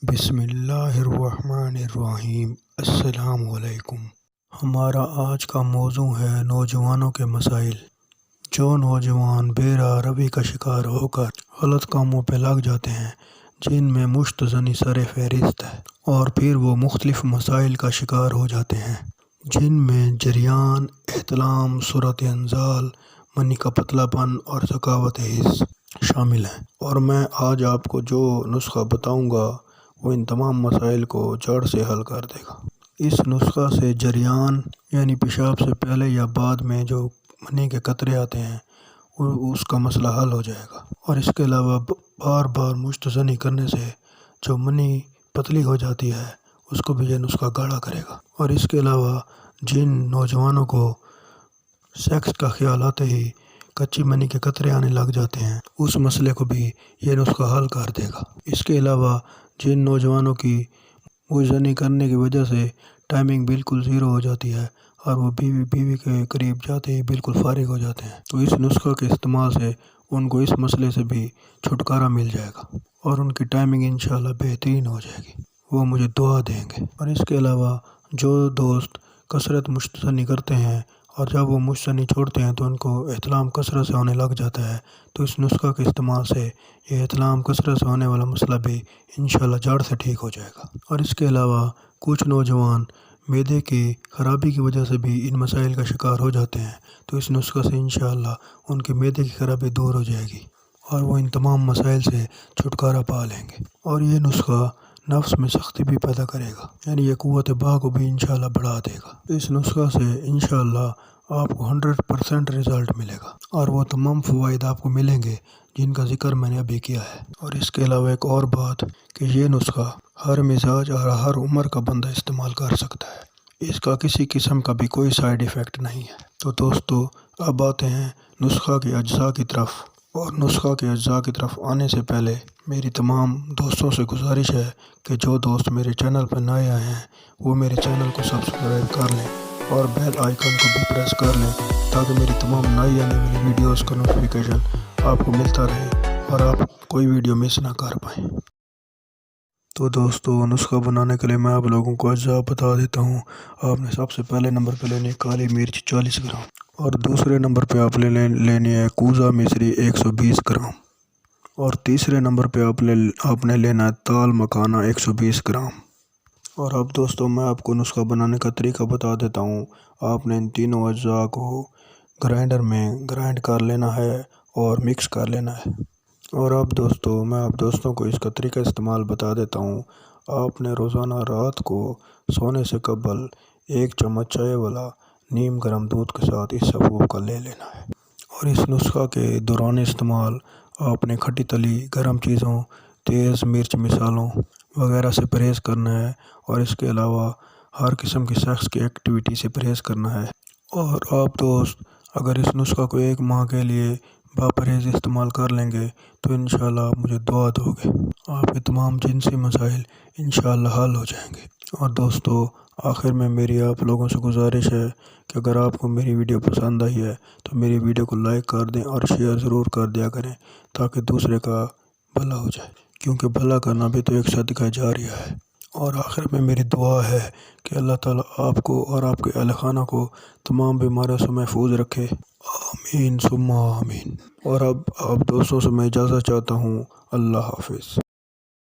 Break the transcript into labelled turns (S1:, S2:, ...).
S1: بسم اللہ الرحمن الرحیم۔ السلام علیکم۔ ہمارا آج کا موضوع ہے نوجوانوں کے مسائل۔ جو نوجوان بے راہ روی کا شکار ہو کر غلط کاموں پہ لگ جاتے ہیں، جن میں مشت زنی سر فہرست ہے، اور پھر وہ مختلف مسائل کا شکار ہو جاتے ہیں، جن میں جریان، احتلام، صورت انزال، منی کا پتلا پن اور ذکاوت حس شامل ہیں۔ اور میں آج آپ کو جو نسخہ بتاؤں گا وہ ان تمام مسائل کو جڑ سے حل کر دے گا۔ اس نسخہ سے جریان یعنی پیشاب سے پہلے یا بعد میں جو منی کے قطرے آتے ہیں اس کا مسئلہ حل ہو جائے گا، اور اس کے علاوہ بار بار مشت زنی کرنے سے جو منی پتلی ہو جاتی ہے اس کو بھی یہ نسخہ گاڑھا کرے گا۔ اور اس کے علاوہ جن نوجوانوں کو سیکس کا خیال آتے ہی کچی منی کے قطرے آنے لگ جاتے ہیں، اس مسئلے کو بھی یہ نسخہ حل کر دے گا۔ اس کے علاوہ جن نوجوانوں کی مشت زنی کرنے کی وجہ سے ٹائمنگ بالکل زیرو ہو جاتی ہے اور وہ بیوی کے قریب جاتے ہی بالکل فارغ ہو جاتے ہیں، تو اس نسخہ کے استعمال سے ان کو اس مسئلے سے بھی چھٹکارا مل جائے گا اور ان کی ٹائمنگ انشاءاللہ بہترین ہو جائے گی، وہ مجھے دعا دیں گے۔ اور اس کے علاوہ جو دوست کثرت مشت زنی کرتے ہیں اور جب وہ مشت زنی چھوڑتے ہیں تو ان کو احتلام کثرت سے ہونے لگ جاتا ہے، تو اس نسخہ کے استعمال سے یہ احتلام کثرت سے ہونے والا مسئلہ بھی انشاءاللہ جڑ سے ٹھیک ہو جائے گا۔ اور اس کے علاوہ کچھ نوجوان معدے کی خرابی کی وجہ سے بھی ان مسائل کا شکار ہو جاتے ہیں، تو اس نسخہ سے انشاءاللہ ان کے معدے کی خرابی دور ہو جائے گی اور وہ ان تمام مسائل سے چھٹکارا پا لیں گے۔ اور یہ نسخہ نفس میں سختی بھی پیدا کرے گا، یعنی یہ قوت باہ کو بھی انشاءاللہ بڑھا دے گا۔ اس نسخہ سے انشاءاللہ آپ کو 100% رزلٹ ملے گا اور وہ تمام فوائد آپ کو ملیں گے جن کا ذکر میں نے ابھی کیا ہے۔ اور اس کے علاوہ ایک اور بات کہ یہ نسخہ ہر مزاج اور ہر عمر کا بندہ استعمال کر سکتا ہے، اس کا کسی قسم کا بھی کوئی سائیڈ ایفیکٹ نہیں ہے۔ تو دوستو اب آتے ہیں نسخہ کے اجزاء کی طرف، اور نسخہ کے اجزاء کی طرف آنے سے پہلے میری تمام دوستوں سے گزارش ہے کہ جو دوست میرے چینل پر نئے آئے ہیں وہ میرے چینل کو سبسکرائب کر لیں اور بیل آئیکن کو بھی پریس کر لیں تاکہ میری تمام نئی آنے والی ویڈیوز کا نوٹیفیکیشن آپ کو ملتا رہے اور آپ کوئی ویڈیو مس نہ کر پائیں۔ تو دوستو نسخہ بنانے کے لیے میں آپ لوگوں کو اجزاء بتا دیتا ہوں۔ آپ نے سب سے پہلے نمبر پہ لینی ہے کالی مرچ 40 گرام، اور دوسرے نمبر پہ آپ لینی ہے کوزہ مصری 120 گرام، اور تیسرے نمبر پہ آپ نے لینا ہے تال مکھانا 120 گرام۔ اور اب دوستو میں آپ کو نسخہ بنانے کا طریقہ بتا دیتا ہوں۔ آپ نے ان تینوں اجزاء کو گرائنڈر میں گرائنڈ کر لینا ہے اور مکس کر لینا ہے۔ اور اب دوستو میں آپ دوستوں کو اس کا طریقہ استعمال بتا دیتا ہوں۔ آپ نے روزانہ رات کو سونے سے قبل 1 چمچ چائے والا نیم گرم دودھ کے ساتھ اس حبوب کا لے لینا ہے۔ اور اس نسخہ کے دوران استعمال آپ نے کھٹی تلی گرم چیزوں، تیز مرچ مسالوں وغیرہ سے پرہیز کرنا ہے، اور اس کے علاوہ ہر قسم کی سیکس کی ایکٹیویٹی سے پرہیز کرنا ہے۔ اور آپ دوست اگر اس نسخہ کو 1 ماہ کے لیے باپرہیز استعمال کر لیں گے تو انشاءاللہ آپ مجھے دعا دو گے، آپ کے تمام جنسی مسائل انشاءاللہ حل ہو جائیں گے۔ اور دوستو آخر میں میری آپ لوگوں سے گزارش ہے کہ اگر آپ کو میری ویڈیو پسند آئی ہے تو میری ویڈیو کو لائک کر دیں اور شیئر ضرور کر دیا کریں تاکہ دوسرے کا بھلا ہو جائے، کیونکہ بھلا کرنا بھی تو ایک صدقہ جاریہ ہے۔ اور آخر میں میری دعا ہے کہ اللہ تعالیٰ آپ کو اور آپ کے اہل خانہ کو تمام بیماریوں سے محفوظ رکھے، آمین ثم آمین۔ اور اب آپ دوستوں سے میں اجازت چاہتا ہوں، اللہ حافظ۔